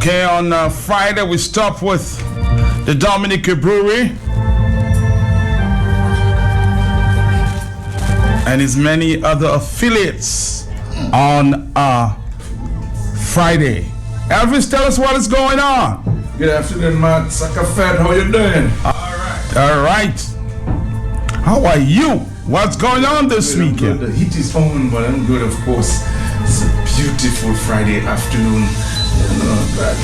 Okay, on Friday we stop with the Dominica Brewery and his many other affiliates on Friday. Elvis, tell us what is going on. Good afternoon, Matt. Sucker Fed, how you doing? All right. How are you? What's going on this weekend? The heat is on, but I'm good, of course. It's a beautiful Friday afternoon. You know, but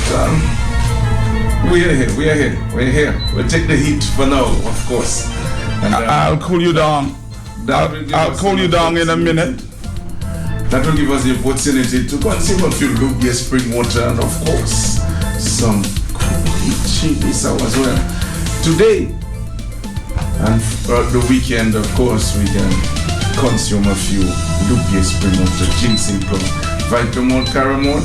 we're here. We'll take the heat for now, of course. And, I'll cool you down. I'll cool you down in a minute. That will give us the opportunity to consume a few lukewarm spring water and, of course, some cool chili sour as well. Today and the weekend, of course, we can consume a few lukewarm spring water, ginseng plus Vitamol, Caramol.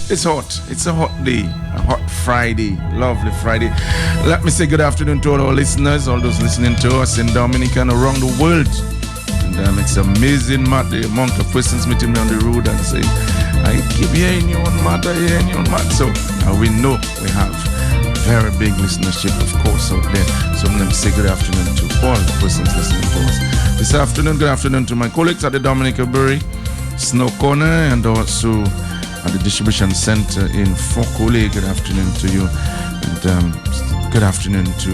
It's hot. It's a hot day, a hot Friday, lovely Friday. Let me say good afternoon to all our listeners, all those listening to us in Dominica and around the world. And it's amazing, Matt, the amount of persons meeting me on the road and saying, I keep hearing you on Matt, So we know we have very big listenership, of course, out there. So let me say good afternoon to all the persons listening to us. This afternoon, good afternoon to my colleagues at the Dominica Brewery, Snow Corner, and also at the distribution center in Fokole. Good afternoon to you, and good afternoon to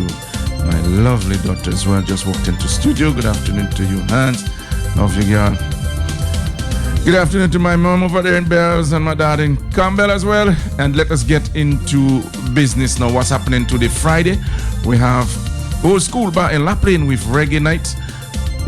my lovely daughter as well. Just walked into studio. Good afternoon to you, Hans. Love you, girl. Good afternoon to my mom over there in Bells and my dad in Campbell as well. And let us get into business now. What's happening today, Friday? We have Old School Bar in La Plaine with Reggae Night.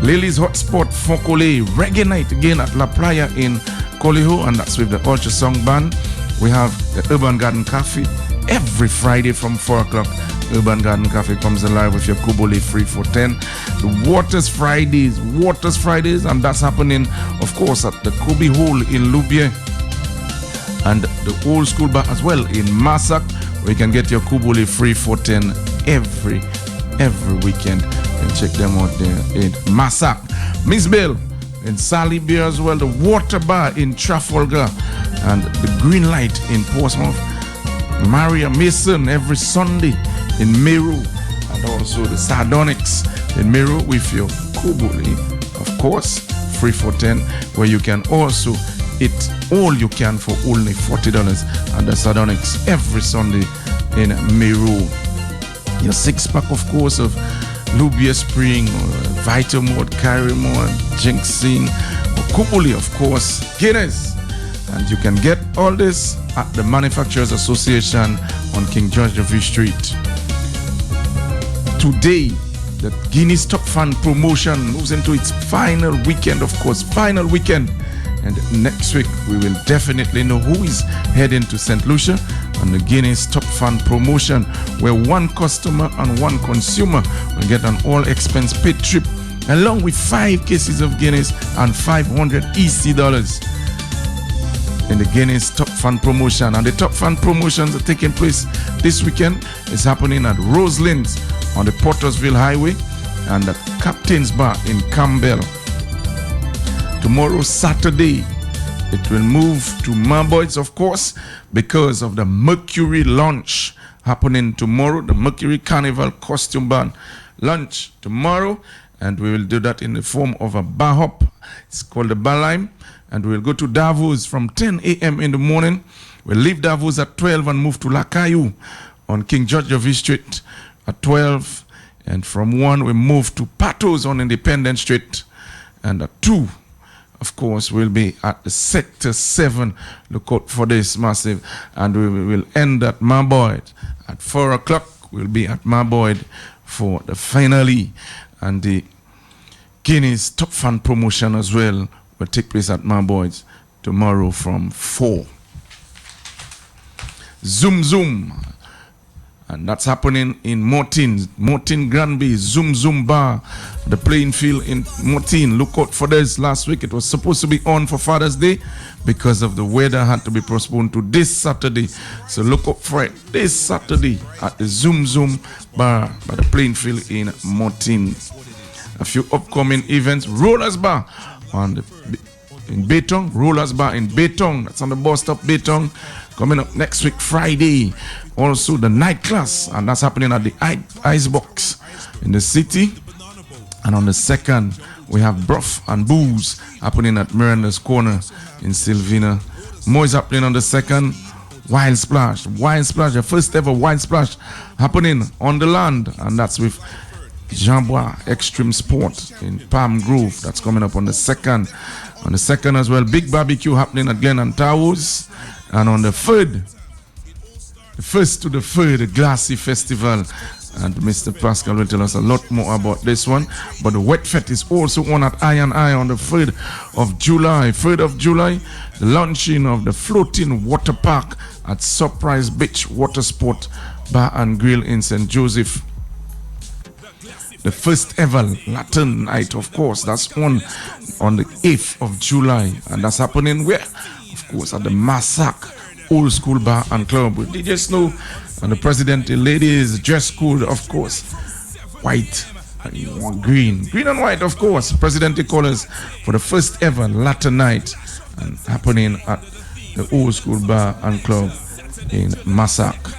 Lily's Hotspot Fokole Reggae Night again at La Playa in Coliho, and that's with the Ultra Song Band. We have the Urban Garden Cafe every Friday from 4 o'clock. Urban Garden Cafe comes alive with your Kubole free for 10. The Waters Fridays, and that's happening, of course, at the Kobe Hall in Loubier, and the Old School Bar as well in Massac, where you can get your Kubole free for 10 every weekend. And check them out there in Massac. Miss Bill in Sally Beer as well, the Water Bar in Trafalgar, and the Green Light in Portsmouth. Maria Mason every Sunday in Meru, and also the Sardonyx in Meru with your Kubuli, of course, free for 10, where you can also eat all you can for only $40 at the Sardonyx every Sunday in Meru. Your 6-pack, of course, of Lubia Spring, or Vitamod, Carimod, Ginseng, or Kubuli, of course, Guinness. And you can get all this at the Manufacturers Association on King George V Street. Today, the Guinness Top Fan promotion moves into its final weekend, of course, final weekend. And next week, we will definitely know who is heading to St. Lucia on the Guinness Top Fan promotion, where one customer and one consumer will get an all-expense paid trip, along with 5 cases of Guinness and 500 EC dollars in the Guinness Top Fan promotion. And the Top Fan promotions are taking place this weekend. It's happening at Roselands on the Pottersville Highway and at Captain's Bar in Campbell. Tomorrow, Saturday, it will move to Marboy's, of course, because of the Mercury launch happening tomorrow, the Mercury Carnival Costume Band launch tomorrow, and we will do that in the form of a bar hop. It's called the Barlime, and we'll go to Davos from 10 a.m. in the morning. We'll leave Davos at 12 and move to Lacaille on King George V Street at 12, and from 1 we move to Patos on Independence Street, and at 2, of course, we'll be at the Sector 7. Look out for this massive. And we will end at Marboyd. At 4 o'clock, we'll be at Marboyd for the finale. And the Guinness Top Fan promotion as well will take place at Marboyd tomorrow from 4. Zoom. And that's happening in Mortin Granby, Zoom Bar, the playing field in Mortin. Look out for this. Last week it was supposed to be on for Father's Day. Because of the weather, had to be postponed to this Saturday. So look out for it this Saturday at the Zoom Bar by the playing field in Mortin. A few upcoming events. Rollers Bar on the in Betong, Rollers Bar in Betong. That's on the bus stop Betong. Coming up next week, Friday. Also the night class, and that's happening at the Ice Box in the city. And on the 2nd, we have Broth and Booze happening at Miranda's Corner in Sylvina. More is happening on the 2nd. Wild Splash, the first ever Wild Splash happening on the land, and that's with Jean Bois Extreme Sport in Palm Grove. That's coming up on the 2nd. On the 2nd as well, big barbecue happening at Glen and Towers. And on the 3rd, the 1st to the 3rd, the Glassy Festival. And Mr. Pascal will tell us a lot more about this one. But the Wet Fete is also on at I and I on the 3rd of July. 3rd of July, the launching of the floating water park at Surprise Beach Water Sport Bar and Grill in St. Joseph. The first ever Latin night, of course, that's on the 8th of July. And that's happening where? Of course, at the Massacre Old School Bar and Club with DJ Snow and the president, the ladies, dress code, of course, white and green and white, of course. Presidente colors for the first ever Latin night and happening at the Old School Bar and Club in Massacre.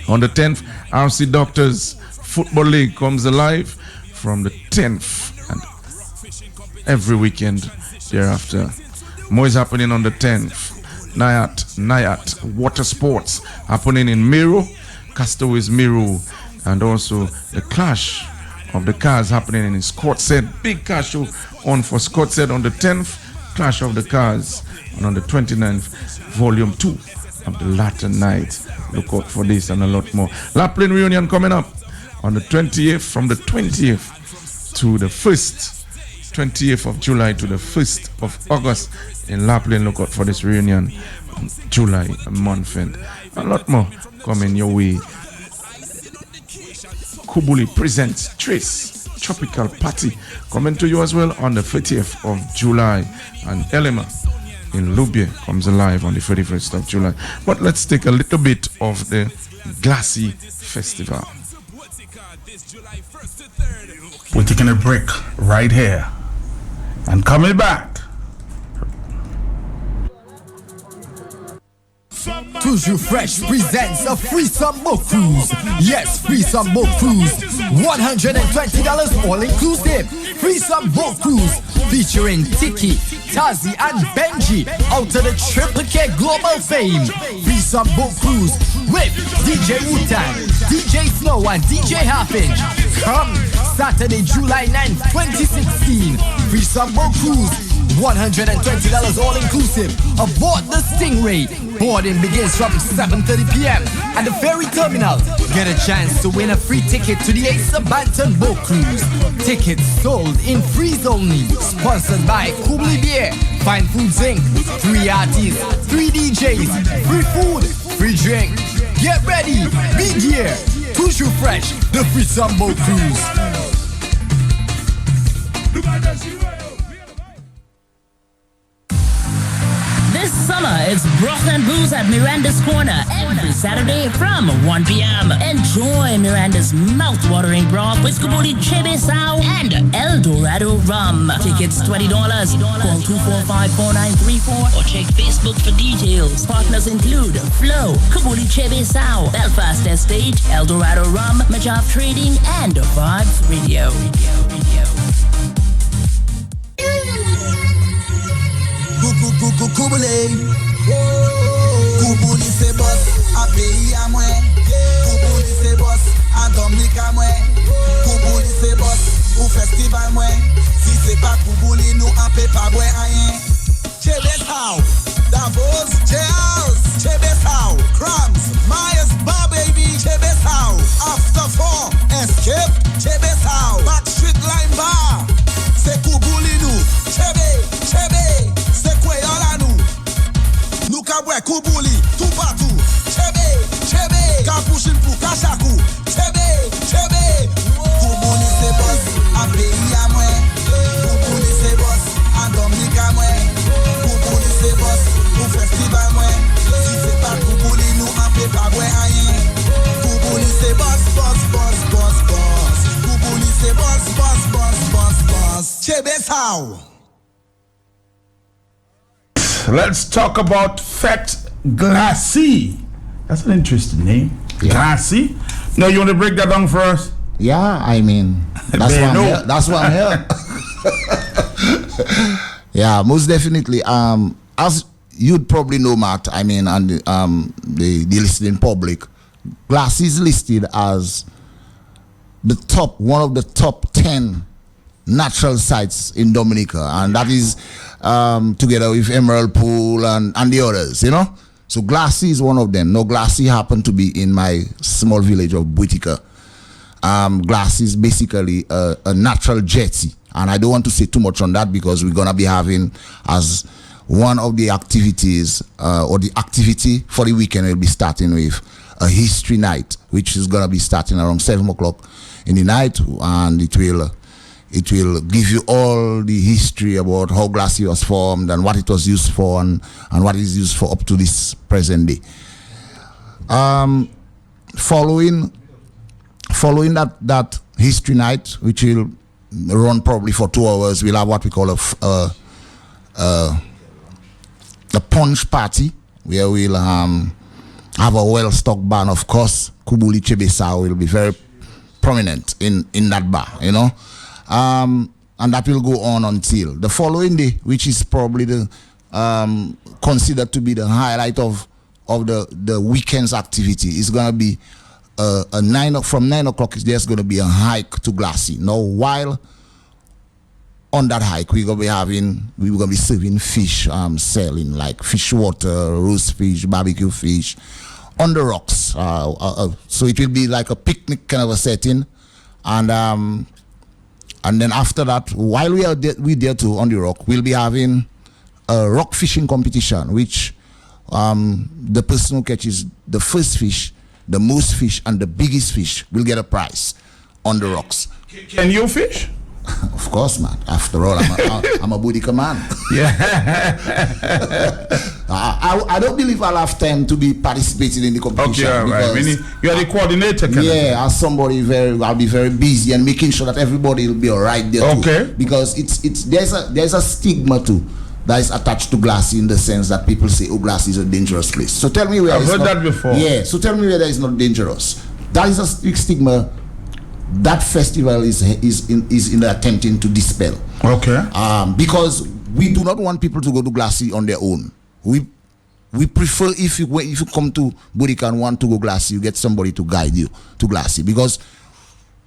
On the 10th, RC Doctors Football League comes alive from the 10th and every weekend thereafter. More is happening on the 10th. Nayat Water Sports happening in Miro, Castaways Miro, and also the Clash of the Cars happening in Scottshead. Big car show on for Scottshead on the 10th, Clash of the Cars, and on the 29th, Volume 2 of the Latin Night. Look out for this and a lot more. Lapland reunion coming up on the 20th, from the 20th to the 1st. 20th of July to the 1st of August in Lapland. Look out for this reunion in July month, and a lot more coming your way. Kubuli presents Trace Tropical Party coming to you as well on the 30th of July, and Elema in Lubie comes alive on the 31st of July. But let's take a little bit of the Glassy Festival. We're taking a break right here and coming back. Toujours Fresh presents a free boat cruise. Yes, free boat cruise. $120 all inclusive. Free boat cruise featuring Tiki, Tazi, and Benji out of the Triple K Global Fame. Free boat cruise with DJ Wu-Tang, DJ Snow, and DJ Half-Inch. Come Saturday, July 9th, 2016. Free boat cruise. $120 all inclusive aboard the Stingray. Boarding begins from 7:30 p.m. at the ferry terminal. Get a chance to win a free ticket to the Ace Banton boat cruise. Tickets sold in freeze only. Sponsored by Kubli Beer, Fine Foods Inc., 3 artists, 3 DJs, free food, free drink. Get ready, be here. Toujours Fresh, the free boat cruise. This summer, it's Broth and Booze at Miranda's Corner every Saturday from 1 p.m. Enjoy Miranda's mouth-watering broth with Kubuli Chebe Sao and El Dorado Rum. Tickets $20. Call 245-4934 or check Facebook for details. Partners include Flow, Kubuli Chebe Sao, Belfast Estate, El Dorado Rum, Majaf Trading, and Vibes Radio. Kubuli se boss, a pays à moi. Kubuli se boss, a Dominique à moi. Kubuli se boss, au festival moi. Si c'est pas Kubuli, nous en paie pas boire rien. Chebes House, Davos, J-House, Chebes House, Crumbs, Myers Bar Baby, Chebes House, After 4, Escape, Chebes House, Backstreet Line Bar. C'est Kubuli nous, Chebe. C'est quoi y'en a nous? Nous caboué Kubuli, tout partout. Chebe, Kapouchin pour Kachakou. Chebe. Kubuli c'est boss, un pays à moi. Kubuli c'est boss, un Dominique à moi. Kubuli c'est boss, au festival moi. Si c'est pas Kubuli, nous en paie pas boire rien. Kubuli c'est boss. Kubuli c'est boss. Chebe how? let's talk about Fete Glacis. That's an interesting name. Yeah. Glacis. Now, you want to break that down for us? Yeah, I mean, that's why I'm here. That's why I'm here. Yeah, most definitely. As you'd probably know, Matt, I mean, and the listening public, Glacis is listed as one of the top 10 natural sites in Dominica, and that is together with Emerald Pool and the others, you know. So Glacis is one of them. Now, Glacis happened to be in my small village of Buitica. Glacis is basically a natural jetty, and I don't want to say too much on that because we're gonna be having as one of the activities or the activity for the weekend will be starting with a history night, which is gonna be starting around 7 o'clock in the night, and it will give you all the history about how Glacis was formed and what it was used for and what it is used for up to this present day. Following that history night, which will run probably for 2 hours, we'll have what we call a punch party, where we'll have a well-stocked band. Of course, Kubuli Chebesa will be very prominent in that bar, you know. And that will go on until the following day, which is probably the considered to be the highlight of the weekend's activity. Is going to be from 9 o'clock. There's going to be a hike to Glacis. Now, while on that hike, we're going to be serving fish, selling like fish water, roast fish, barbecue fish on the rocks. So it will be like a picnic kind of a setting, and then after that, while we there too on the rock, we'll be having a rock fishing competition, which the person who catches the first fish, the most fish, and the biggest fish will get a prize on the rocks. Can you fish? Of course, man. After all, I'm a Buitica man. Yeah. I don't believe I'll have time to be participating in the competition. Okay, all right. You are the coordinator. Yeah, as somebody I'll be very busy and making sure that everybody will be all right there too. Okay. Because there's a stigma too that is attached to Glacis, in the sense that people say, "Oh, Glacis is a dangerous place." So tell me where I've heard that before. Yeah. So tell me where that is not dangerous. That is a big stigma that festival is in attempting to dispel. Okay. Because we do not want people to go to Glacis on their own. We prefer if you come to Buitica and want to go Glacis, you get somebody to guide you to Glacis. Because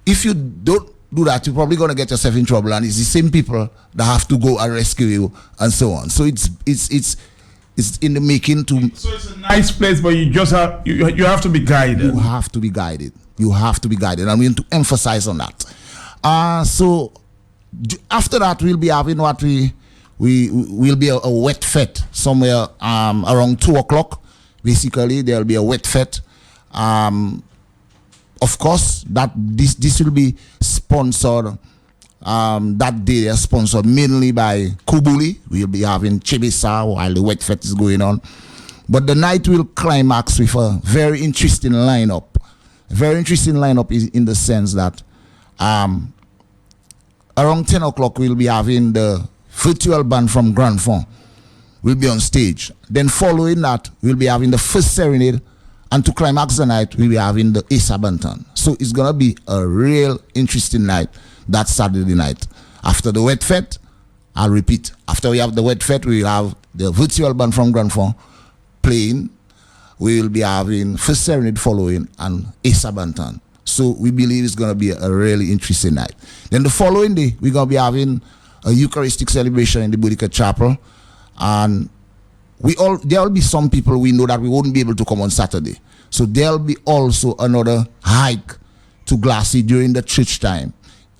if you don't do that, you're probably gonna get yourself in trouble, and it's the same people that have to go and rescue you and so on. So it's in the making to. So it's a nice place, but you just have you have to be guided. You have to be guided. You have to be guided, and we want to emphasize on that. So after that, we'll be having what we will be a wet fete somewhere around 2 o'clock. Basically, there'll be a wet fete. Of course, that this will be sponsored. That day, they're sponsored mainly by Kubuli. We'll be having Chebesa while the wet fete is going on. But the night will climax with a very interesting lineup. A very interesting lineup is in the sense that around 10 o'clock we'll be having the virtual band from Grand Fond will be on stage. Then following that, we'll be having the first serenade, and to climax the night, we'll be having the Asa Bantan. So it's gonna be a real interesting night that Saturday night. After the wet fete, I'll repeat, after we have the wet fete, we'll have the virtual band from Grand Fond playing. We will be having first serenade following and Asa Bantan. So we believe it's going to be a really interesting night. Then the following day, we're going to be having a Eucharistic celebration in the Buitica Chapel. And there will be some people we know that we won't be able to come on Saturday. So there'll be also another hike to Glacis during the church time.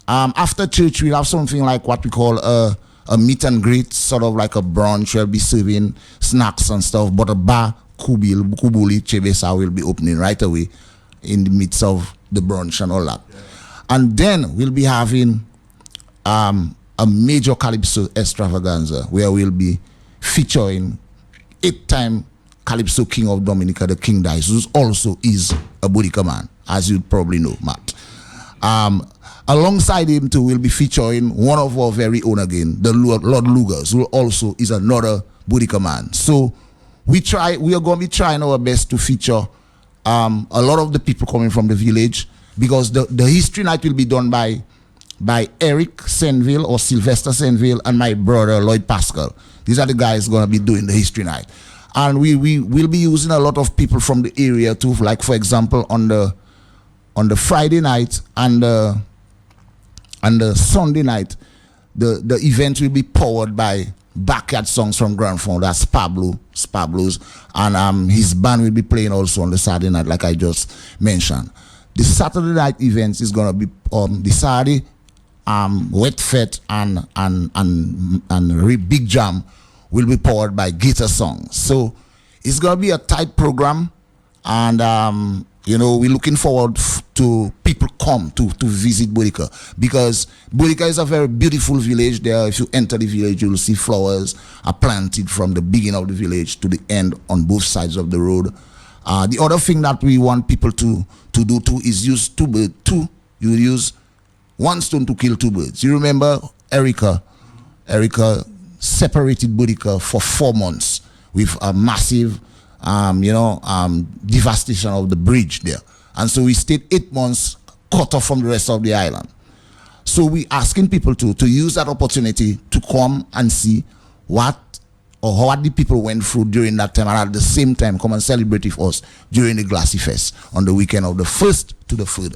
After church, we'll have something like what we call a meet and greet, sort of like a brunch. We'll be serving snacks and stuff, but a bar, Kubuli Chebesa, will be opening right away in the midst of the brunch and all that. Yeah. And then we'll be having a major Calypso extravaganza where we'll be featuring 8-time Calypso King of Dominica, the King Dice, who also is a Buitica man, as you probably know, Matt. Alongside him too, we'll be featuring one of our very own again, the Lord Lugers, who also is another Boudica man. So we are going to be trying our best to feature a lot of the people coming from the village, because the history night will be done by Eric Senville or Sylvester Senville and my brother Lloyd Pascal. These are the guys going to be doing the history night. And we will be using a lot of people from the area too, like for example on the Friday night and the Sunday night, the event will be powered by backyard songs from Grand Fond. That's Pablo's, and his band will be playing also on the Saturday night, like I just mentioned. The Saturday night events is gonna be the Saturday Wet Fet and Big Jam will be powered by Guitar Songs. So it's gonna be a tight program, and we're looking forward to people come to visit Boudica, because Boudica is a very beautiful village. There, if you enter the village, you will see flowers are planted from the beginning of the village to the end on both sides of the road. The other thing that we want people to do too is use two birds. You use one stone to kill two birds. You remember Erica separated Boudica for 4 months with a massive devastation of the bridge there. And so we stayed 8 months cut off from the rest of the island. So we asking people to use that opportunity to come and see what the people went through during that time, and at the same time come and celebrate with us during the Glassy Fest on the weekend of the 1st to the 3rd.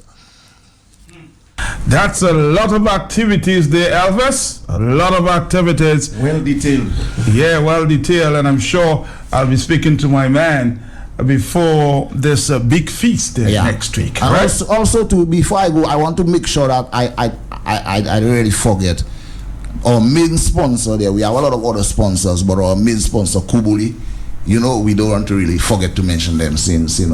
That's a lot of activities there, Elvis. A lot of activities. Well detailed. Yeah, well detailed, and I'm sure I'll be speaking to my man before this big feast there next week. And right? also too, before I go, I want to make sure that I don't really forget our main sponsor there. We have a lot of other sponsors, but our main sponsor, Kubuli, we don't want to really forget to mention them, since they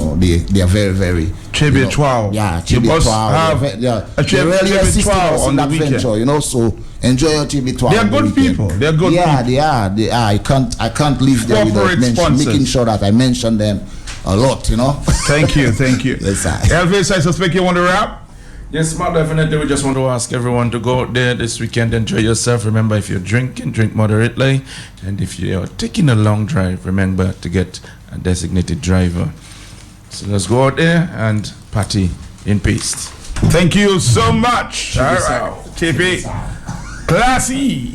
are very, very Tribute Wow. Yeah, Tribute Wow. They're really assisting us in that venture, so enjoy your Tribute Wow. They are good people. They are good people. Yeah, they are. I can't leave there without making sure that I mention them a lot, Thank you. Yes, sir. Elvis, I suspect you want to wrap? Yes, Mark, definitely. We just want to ask everyone to go out there this weekend, enjoy yourself. Remember, if you're drinking, drink moderately. And if you're taking a long drive, remember to get a designated driver. So let's go out there and party in peace. Thank you so much. All right, TP. Classy.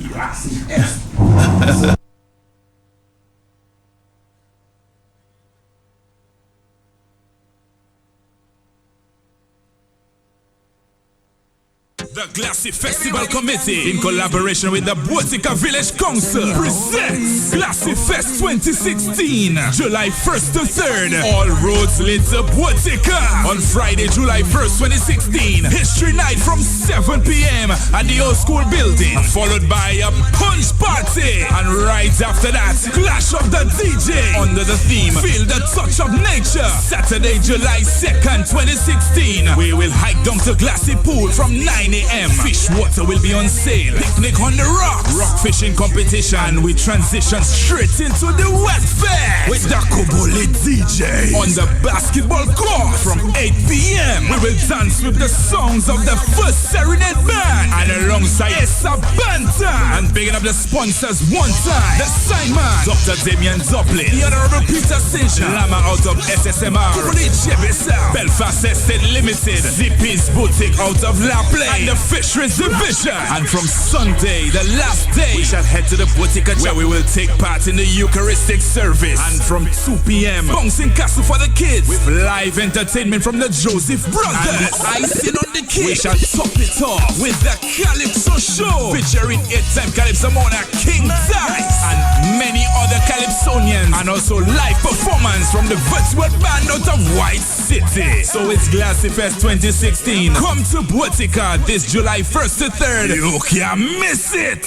The Glassy Festival Committee, in collaboration with the Boudica Village Council, presents Glassy Fest 2016, July 1st to 3rd. All roads lead to Boudica. On Friday, July 1st, 2016, History Night from 7 p.m. at the Old School Building, followed by a punch party. And right after that, Clash of the DJ under the theme Feel the Touch of Nature. Saturday, July 2nd, 2016, we will hike down to Glassy Pool from 9 a.m. Fish water will be on sale. Picnic on the rocks. Rock fishing competition. We transition straight into the wet fest with the Kubuli DJ on the basketball court from 8 p.m. We will dance with the songs of the first Serenade Band and alongside Esa Banta. And bigging up the sponsors one time: the Simon, Dr. Damian Dublin, the Honorable Peter Sinja, Lama out of SSMR, Kubuli Chebisa, Belfast Estate Limited, Zippy's Boutique out of La Play, and the Fisheries Division. And from Sunday, the last day, we shall head to the Boudica where we will take part in the Eucharistic service. And from 2 p.m., bouncing castle for the kids with live entertainment from the Joseph Brothers. And the icing on the cake, we shall top it off with the Calypso Show, featuring 8-time Calypso monarch King Dice and many other Calypsonians, and also live performance from the virtual band out of Wice City. So it's Glassy Fest 2016. Come to Boudica this July 1st to 3rd. You can't miss it.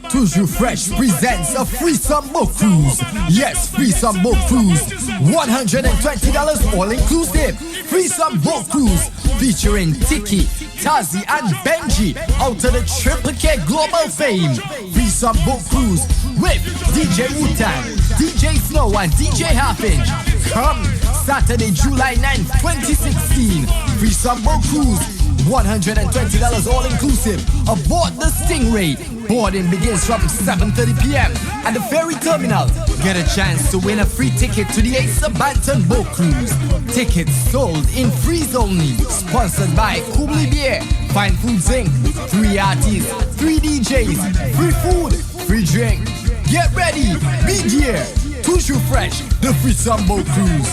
Toujours Fresh presents a free summer cruise. Yes, free summer cruise. $120 all inclusive. Free summer cruise featuring Tiki, Tazi, and Benji out of the Triple K Global Fame. Free summer cruise with DJ Wu-Tang, DJ Snow, and DJ Half-Inch. Come Saturday, July 9th, 2016. Free summer cruise $120 all inclusive. Aboard the Stingray. Boarding begins from 7:30 p.m. at the ferry terminal. Get a chance to win a free ticket to the Ace Banton Boat Cruise. Tickets sold in freeze only. Sponsored by Kubli Beer, Fine Foods Inc., 3 artists, 3 DJs, free food, free drink. Get ready, be gear, toujours fresh, the Free Some Boat Cruise.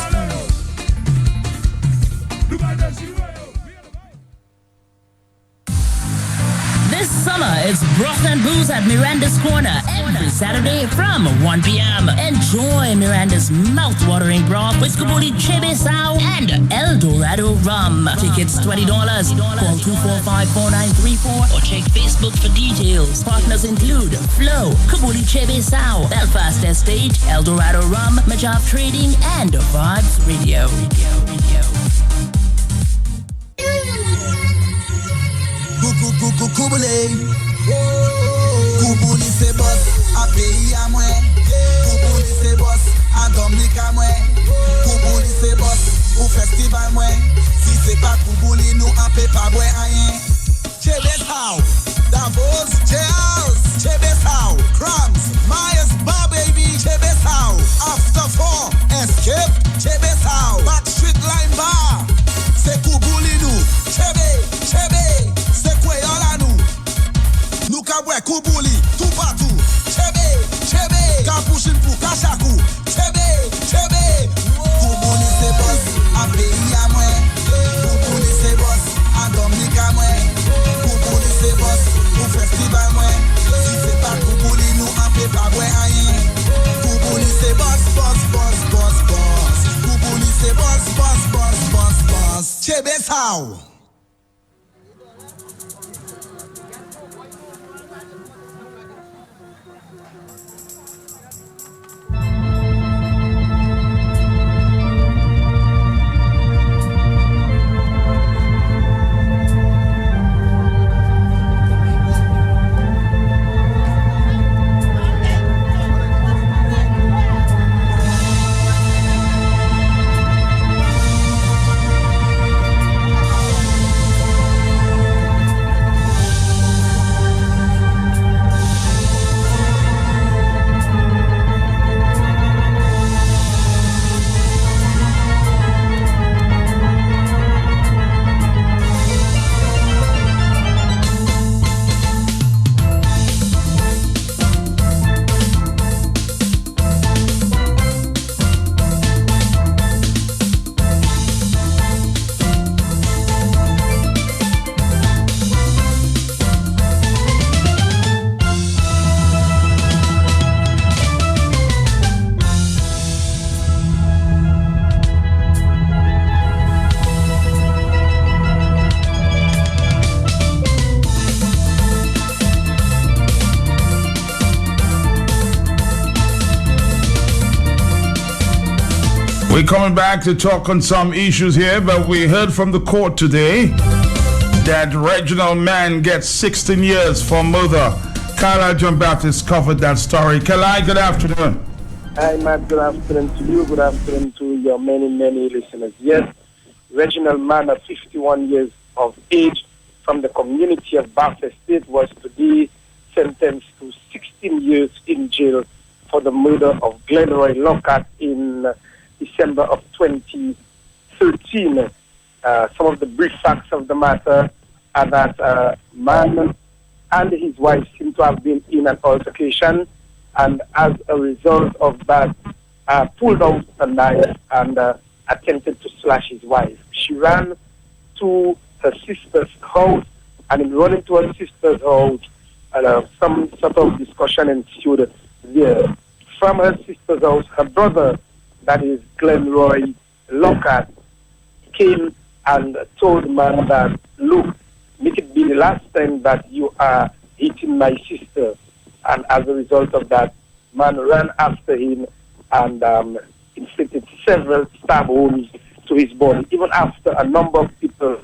This summer, it's Broth and Booze at Miranda's Corner every Saturday from 1 p.m. Enjoy Miranda's mouth-watering broth with Kubuli Chebesao and El Dorado rum. Tickets $20. Call 245-4934 or check Facebook for details. Partners include Flow, Kubuli Chebesao, Belfast Estate, El Dorado Rum, Majav Trading, and Vibes Radio. Kubuli se boss, a pays à moi. Kubuli se boss, a Dominique à moi. Kubuli se boss, au festival moi. Si c'est pas Kubuli, nous en paie pas boire rien. Chebesao, Davos, J-House, Chebesao, Crumbs, Myers Bar baby, Chebesao, After 4, Escape, Chebesao, Backstreet Line Bar. C'est Kubuli nous, Chebe. C'est quoi y'en a nous? Nous kaboué Kubuli, tout partout. Chebe, Kapouchin pour Kachakou. Chebe. Kubuli c'est boss, a pays à moi. Kubuli c'est boss, a Dominique à moi. Kubuli c'est boss, au festival moi. Si c'est pas Kubuli, nous en fait pas boire rien. Kubuli c'est boss. Kubuli c'est boss. Chebe sao. We're coming back to talk on some issues here, but we heard from the court today that Reginald Mann gets 16 years for murder. Kala John Baptist covered that story. Kala, good afternoon. Hi, Matt. Good afternoon to you. Good afternoon to your many listeners. Yes, Reginald Mann, 51 years of age, from the community of Bath Estate, was today sentenced to 16 years in jail for the murder of Glenroy Lockhart in December of 2013. Some of the brief facts of the matter are that Mann and his wife seem to have been in an altercation, and as a result of that, pulled out a knife and attempted to slash his wife. She ran to her sister's house, and in running to her sister's house, some sort of discussion ensued there. From her sister's house, her brother, that is Glenroy Lockhart, came and told Mann that, look, make it be the last time that you are hitting my sister. And as a result of that, Mann ran after him and inflicted several stab wounds to his body, even after a number of people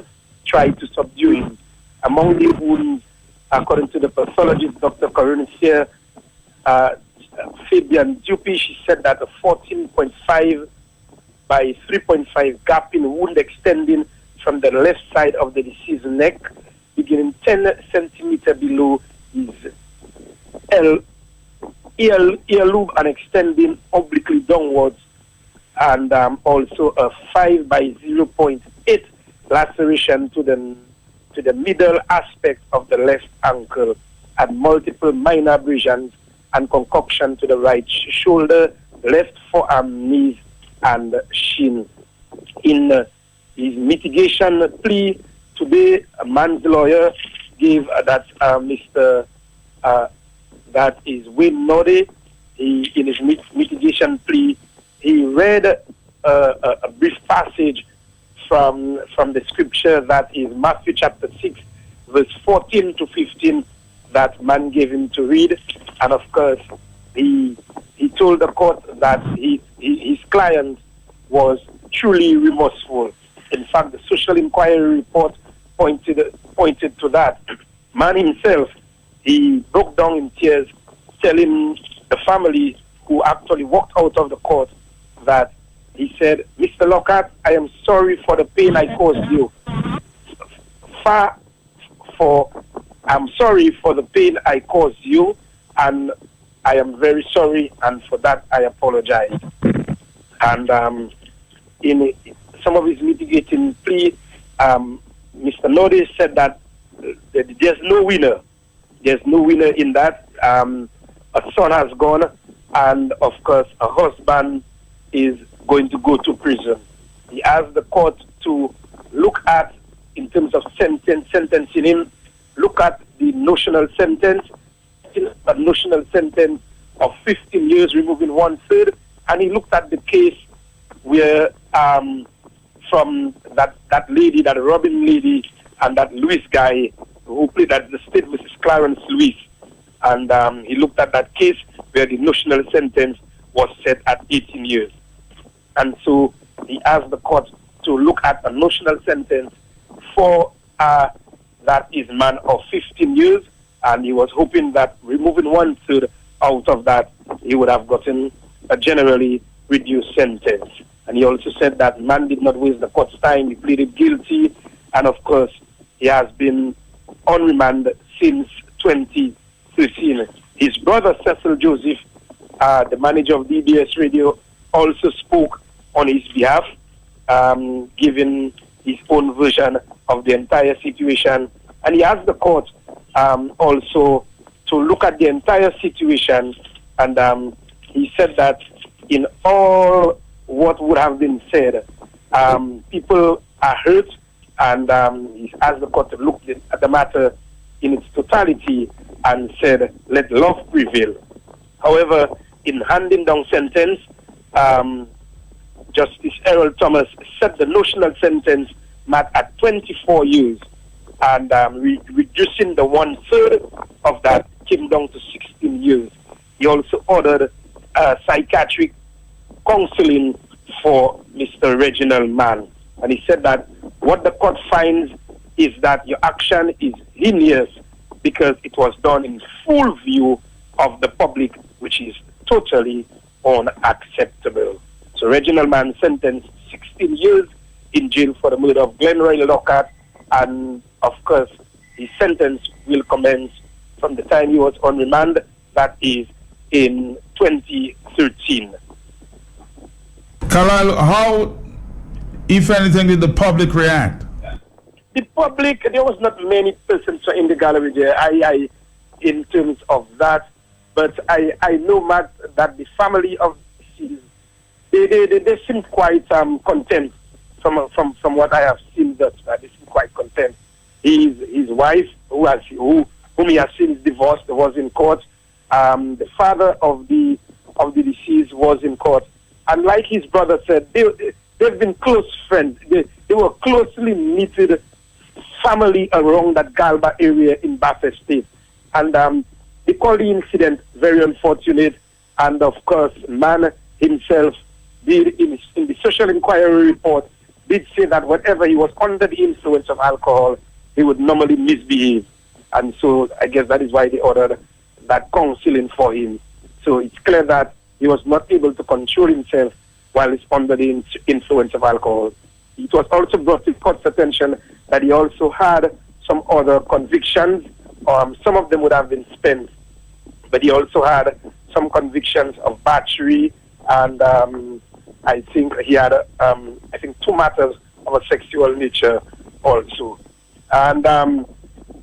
tried to subdue him. Among the wounds, according to the pathologist, Dr. Corinne here, Fabian Dupuy, she said that a 14.5 by 3.5 gap in wound extending from the left side of the deceased neck, beginning 10 centimeter below his ear lobe and extending obliquely downwards, and also a 5 by 0.8 laceration to the middle aspect of the left ankle, and multiple minor abrasions and concoction to the right shoulder, left forearm, knees, and shin. In his mitigation plea today, a man's lawyer gave that that is Wayne Noddy. In his mitigation plea, he read a brief passage from the scripture that is Matthew chapter 6, verse 14 to 15, that man gave him to read. And of course, he told the court that his client was truly remorseful. In fact, the social inquiry report pointed to that. Man himself, he broke down in tears, telling the family who actually walked out of the court that he said, "Mr. Lockhart, I am sorry for the pain I caused you. I'm sorry for the pain I caused you, and I am very sorry, and for that I apologize." And in some of his mitigating plea, Mr. Noddy said that there's no winner. There's no winner in that. A son has gone, and of course a husband is going to go to prison. He asked the court to look at, in terms of sentencing him, look at the notional sentence, a notional sentence of 15 years, removing 1/3, and he looked at the case where from that lady, that Robin lady, and that Lewis guy who played at the state, Mrs. Clarence Lewis, and he looked at that case where the notional sentence was set at 18 years. And so he asked the court to look at a notional sentence for that is man of 15 years, and he was hoping that removing 1/3 out of that, he would have gotten a generally reduced sentence. And he also said that man did not waste the court's time. He pleaded guilty, and of course, he has been on remand since 2013. His brother, Cecil Joseph, the manager of DBS Radio, also spoke on his behalf, giving his own version of the entire situation. And he asked the court also to look at the entire situation, and he said that in all what would have been said, people are hurt, and he asked the court to look at the matter in its totality and said, let love prevail. However, in handing down sentence, Justice Errol Thomas set the notional sentence at 24 years, and reducing the 1/3 of that came down to 16 years. He also ordered psychiatric counseling for Mr. Reginald Mann, and he said that what the court finds is that your action is heinous because it was done in full view of the public, which is totally unacceptable. So Reginald Mann sentenced 16 years in jail for the murder of Glenroy Lockhart, and of course his sentence will commence from the time he was on remand, that is in 2013. Carlisle, how, if anything, did the public react? The public, there was not many persons in the gallery there, I in terms of that, but I know, Matt, that the family of they seem quite content from what I have seen. That they seem quite content. His wife, whom he has since divorced, was in court. The father of the deceased was in court, and like his brother said, they've been close friends. They were closely knitted family around that Galba area in Basse State, and they call the incident very unfortunate. And of course, man himself did in the social inquiry report did say that whenever he was under the influence of alcohol, he would normally misbehave, and so I guess that is why they ordered that counseling for him. So it's clear that he was not able to control himself while he's under the influence of alcohol. it was also brought to court's attention that he also had some other convictions. Some of them would have been spent, but he also had some convictions of battery, and I think he had, two matters of a sexual nature also. And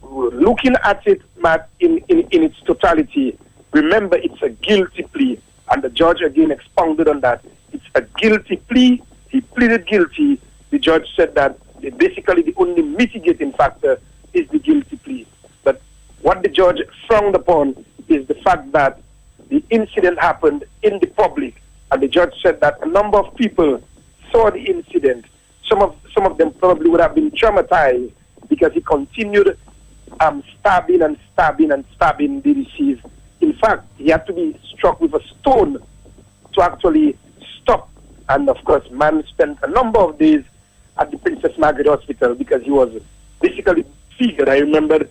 looking at it, Matt, in its totality, remember it's a guilty plea, and the judge again expounded on that. It's a guilty plea. He pleaded guilty. The judge said that basically the only mitigating factor is the guilty plea. But what the judge frowned upon is the fact that the incident happened in the public, and the judge said that a number of people saw the incident. Some of them probably would have been traumatized because he continued stabbing the deceased. In fact, he had to be struck with a stone to actually stop. And of course, man spent a number of days at the Princess Margaret Hospital because he was basically figured. I remember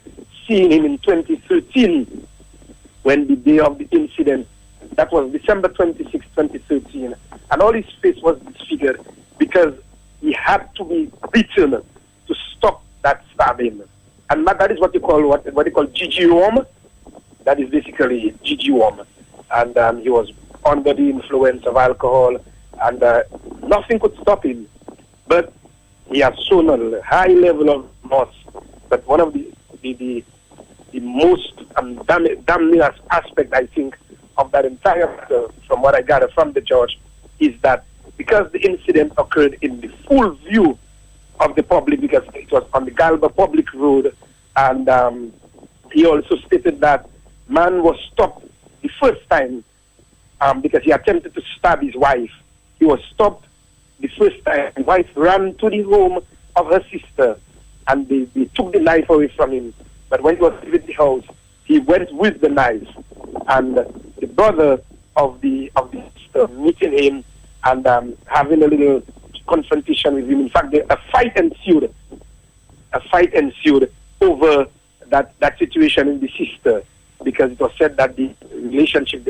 seeing him in 2013 when the day of the incident, that was December 26, 2013, and all his face was disfigured because he had to be beaten to stop that stabbing. And that is what they call what they call GG worm. That is basically GG worm. And he was under the influence of alcohol, and nothing could stop him. But he has shown a high level of remorse. But one of the most damning aspect, I think, of that entire matter, from what I gather from the judge, is that because the incident occurred in the full view of the public, because it was on the Galba public road, and he also stated that man was stopped the first time because he attempted to stab his wife. He was stopped the first time. His wife ran to the home of her sister, and they took the knife away from him. But when he was leaving the house, he went with the knife, and the brother of the sister meeting him and having a little confrontation with him. In fact, a fight ensued over that situation in the sister, because it was said that the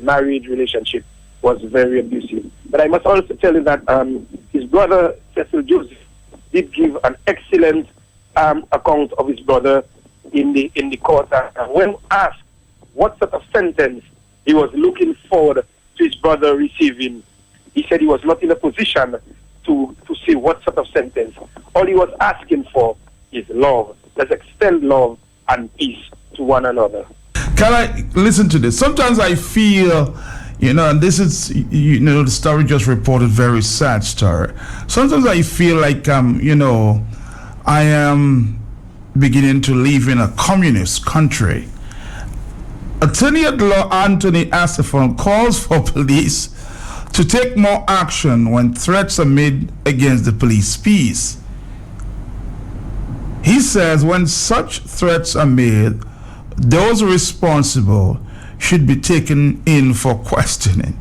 marriage relationship was very abusive. But I must also tell you that his brother, Cecil Joseph, did give an excellent account of his brother in the court. And when asked what sort of sentence he was looking forward to his brother receiving, he said he was not in a position to say what sort of sentence. All he was asking for is love. Let's extend love and peace to one another. Can I listen to this? Sometimes I feel, and this is, the story just reported, very sad story. Sometimes I feel like, I am beginning to live in a communist country. Attorney at Law Anthony Asifon calls for police to take more action when threats are made against the police peace. He says when such threats are made, those responsible should be taken in for questioning.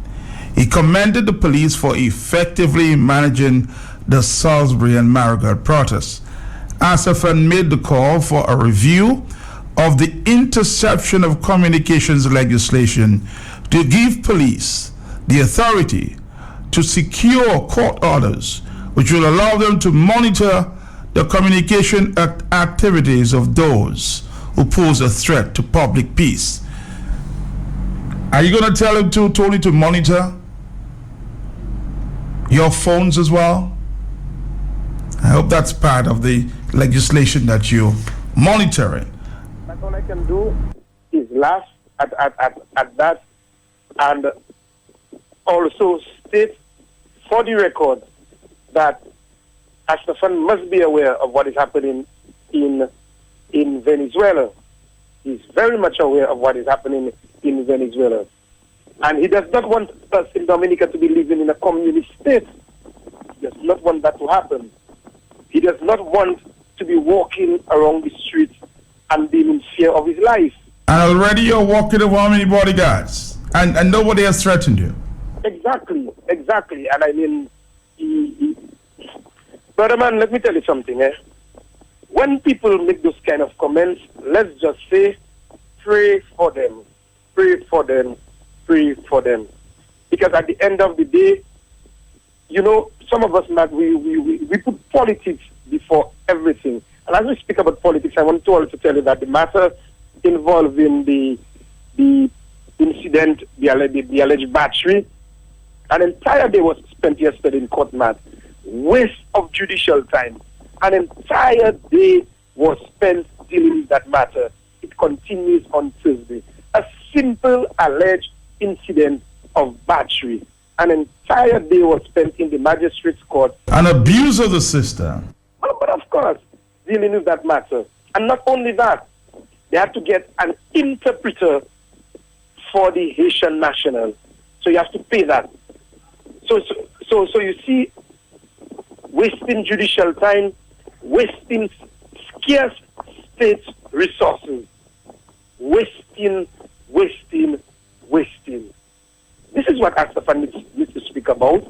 He commended the police for effectively managing the Salisbury and Marigot protests. Asifan made the call for a review of the interception of communications legislation to give police the authority to secure court orders which will allow them to monitor the communication activities of those who pose a threat to public peace. Are you going to tell him Tony, to monitor your phones as well? I hope that's part of the legislation that you're monitoring. That's all I can do is laugh at that, and also state for the record that Astafan must be aware of what is happening in Venezuela. He's very much aware of what is happening in Venezuela. And he does not want us in Dominica to be living in a communist state. He does not want that to happen. He does not want to be walking around the streets and being in fear of his life. And already you're walking with how many bodyguards? And nobody has threatened you. Exactly. And I mean, brother man, let me tell you something. When people make those kind of comments, let's just say, pray for them. Because at the end of the day, some of us, Matt, we put politics before everything. And as we speak about politics, I want to also tell you that the matter involving the incident, the alleged battery, an entire day was spent yesterday in court, Matt. Waste of judicial time. An entire day was spent dealing with that matter. It continues on Thursday. A simple alleged incident of battery. An entire day was spent in the magistrate's court. An abuse of the system. But of course, dealing with that matter. And not only that, they had to get an interpreter for the Haitian national. So you have to pay that. So you see, wasting judicial time, wasting scarce state resources, wasting. This is what Astafan needs to speak about.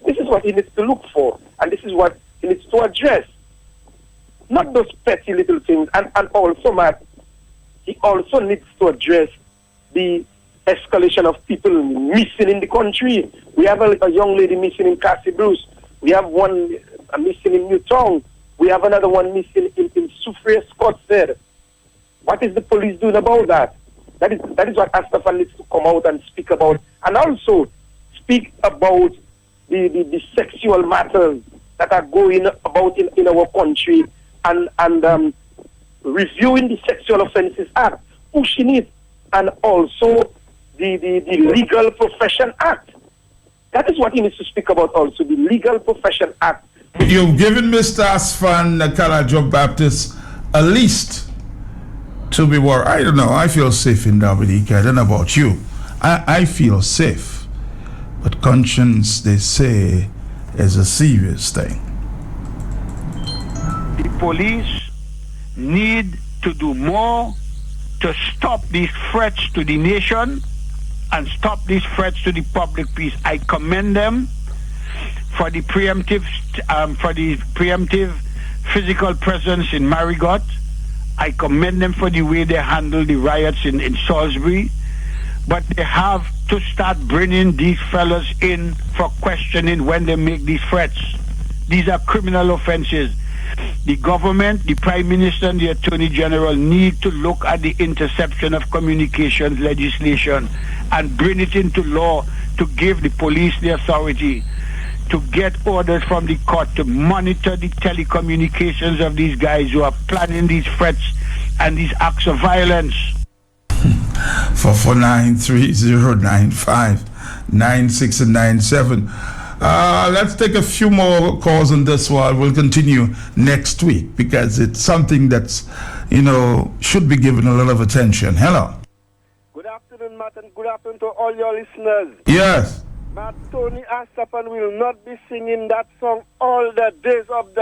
This is what he needs to look for, and this is what he needs to address. Not those petty little things, and also, Matt, he also needs to address the escalation of people missing in the country. We have a young lady missing in Cassie Bruce. We have one missing in Newtown. We have another one missing in Soufriere Scott said. What is the police doing about that? That is what Astafan needs to come out and speak about. And also speak about the sexual matters that are going about in our country and reviewing the Sexual Offences Act, pushing it, and also the Legal Profession Act. That is what he needs to speak about also, the Legal Profession Act. You've given Mr. Asfan Kalajo Baptist a list to be worried. I don't know. I feel safe in Dominica. I don't know about you. I feel safe. But conscience, they say, is a serious thing. The police need to do more to stop these threats to the nation and stop these threats to the public peace. I commend them for the preemptive physical presence in Marigot. I commend them for the way they handled the riots in Salisbury. But they have to start bringing these fellas in for questioning when they make these threats. These are criminal offenses. The government, the Prime Minister and the Attorney General need to look at the interception of communications legislation and bring it into law to give the police the authority to get orders from the court to monitor the telecommunications of these guys who are planning these threats and these acts of violence. 449309596 and 97. Let's take a few more calls on this one. We'll continue next week because it's something that's, should be given a lot of attention. Hello. Good afternoon, Matt, and good afternoon to all your listeners. Yes. Matt, Tony Astafan will not be singing that song all the days of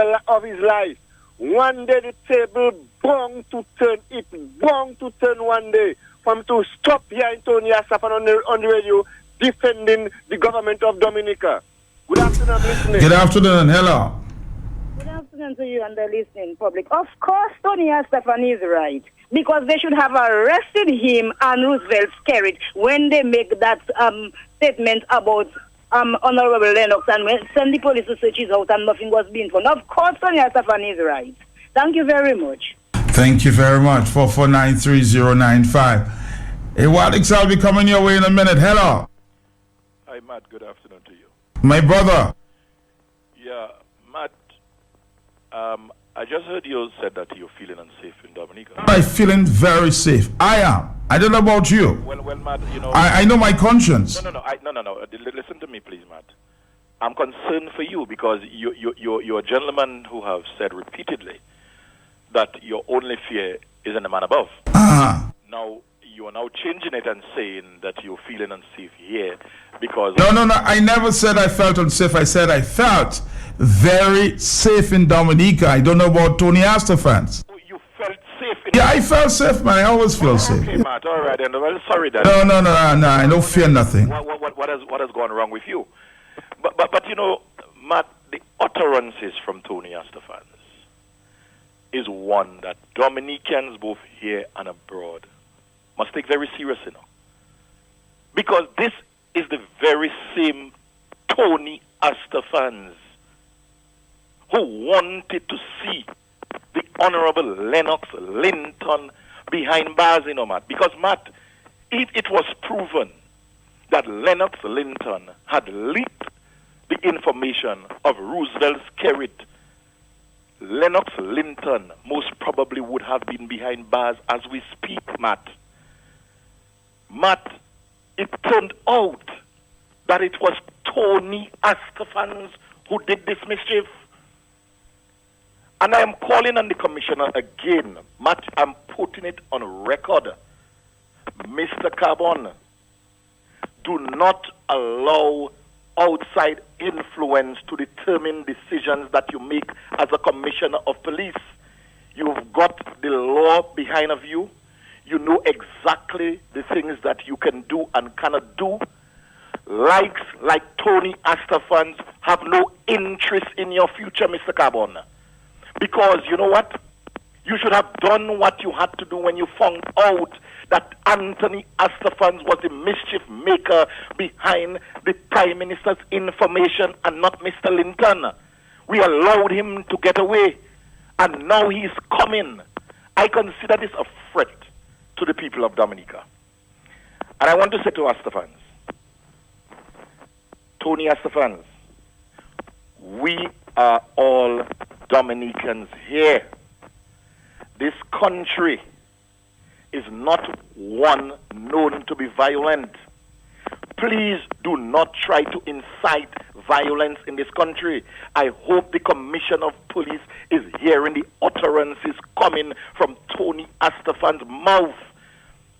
his life. One day the table bound to turn. It bound to turn one day. For him to stop hearing Tony Astafan on the radio defending the government of Dominica. Good afternoon, I'm listening. Good afternoon. Hello. Good afternoon to you and the listening public. Of course, Tony Astafan is right. Because they should have arrested him and Roosevelt Skerrit when they make that statement about Honorable Lennox and send the police to search his house and nothing was being found. Of course, Tony Astafan is right. Thank you very much. Thank you very much. 4493095. Hey, Wadix, I'll be coming your way in a minute. Hello. Hi, Matt. Good afternoon to you. My brother. Yeah, Matt, I just heard you said that you're feeling unsafe in Dominica. I'm feeling very safe. I am. I don't know about you. Well, Matt, I know my conscience. No. Listen to me, please, Matt. I'm concerned for you because you're a gentleman who have said repeatedly that your only fear is in the man above. Now, you are now changing it and saying that you're feeling unsafe here because... No. I never said I felt unsafe. I said I felt very safe in Dominica. I don't know about Tony Astafan. Oh, you felt safe? Yeah, I felt safe, man. I always feel safe. Okay, Matt. All right, then. Well, sorry then. No. I don't fear nothing. What has gone wrong with you? But Matt, the utterances from Tony Astafan is one that Dominicans both here and abroad must take very seriously now. Because this is the very same Tony Astafan who wanted to see the Honorable Lennox Linton behind bars, Matt. Because, Matt, if it was proven that Lennox Linton had leaked the information of Roosevelt Skerrit, Lennox Linton most probably would have been behind bars as we speak, Matt. Matt, it turned out that it was Tony Astafans who did this mischief. And I am calling on the commissioner again. Matt, I'm putting it on record. Mr. Carbon, do not allow outside influence to determine decisions that you make as a commissioner of police. You've got the law behind of you. You know exactly the things that you can do and cannot do. Likes like Tony Astafans have no interest in your future, Mr. Carbon. Because you know what? You should have done what you had to do when you found out that Anthony Astafans was the mischief maker behind the Prime Minister's information and not Mr. Linton. We allowed him to get away, and now he's coming. I consider this a threat to the people of Dominica. And I want to say to Astafans, Tony Astafans, we are all Dominicans here. This country is not one known to be violent. Please do not try to incite violence in this country. I hope the Commissioner of Police is hearing the utterances coming from Tony Astafans' mouth.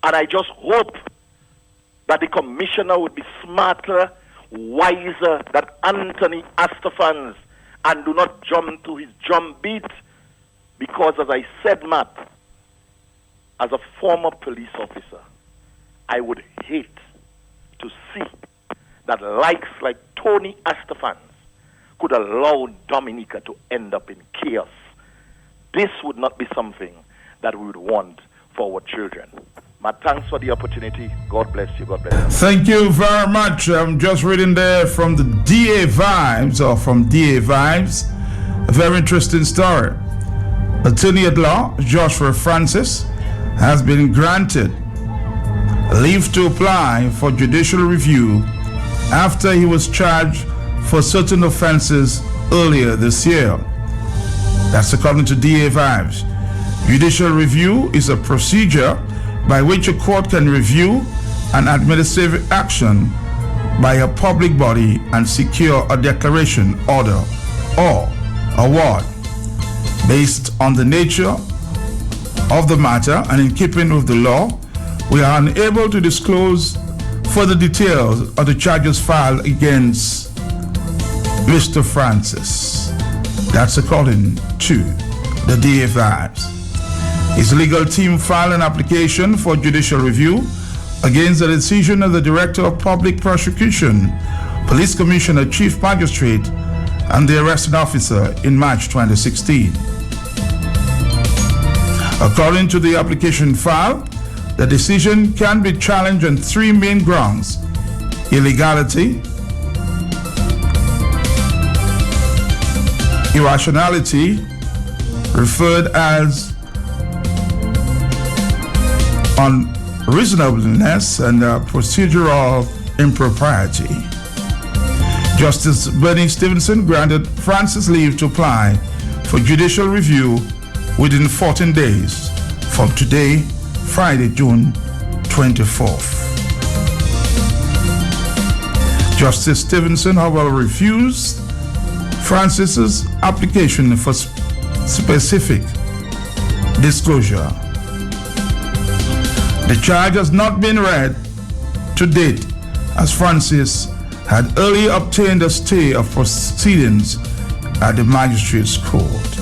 And I just hope that the Commissioner would be smarter, wiser than Anthony Astafans and do not jump to his drum beat. Because as I said, Matt, as a former police officer, I would hate to see that likes like Tony Astafans could allow Dominica to end up in chaos. This would not be something that we would want for our children. Matt, thanks for the opportunity. God bless you. God bless you. Thank you very much. I'm just reading there from the DA Vibes, or from DA Vibes. A very interesting story. Attorney at Law Joshua Francis has been granted leave to apply for judicial review after he was charged for certain offenses earlier this year. That's according to DA Vibes. Judicial review is a procedure by which a court can review an administrative action by a public body and secure a declaration, order, or award based on the nature of the matter and in keeping with the law. We are unable to disclose further details of the charges filed against Mr. Francis. That's according to the DA Vibes. His legal team filed an application for judicial review against the decision of the Director of Public Prosecution, Police Commissioner, Chief Magistrate, and the arresting officer in March 2016. According to the application filed, the decision can be challenged on three main grounds: illegality, irrationality, referred as unreasonableness, and procedural impropriety. Justice Bernie Stevenson granted Francis leave to apply for judicial review within 14 days from today, Friday, June 24th. Justice Stevenson, however, refused Francis's application for specific disclosure. The charge has not been read to date, as Francis had earlier obtained a stay of proceedings at the magistrate's court.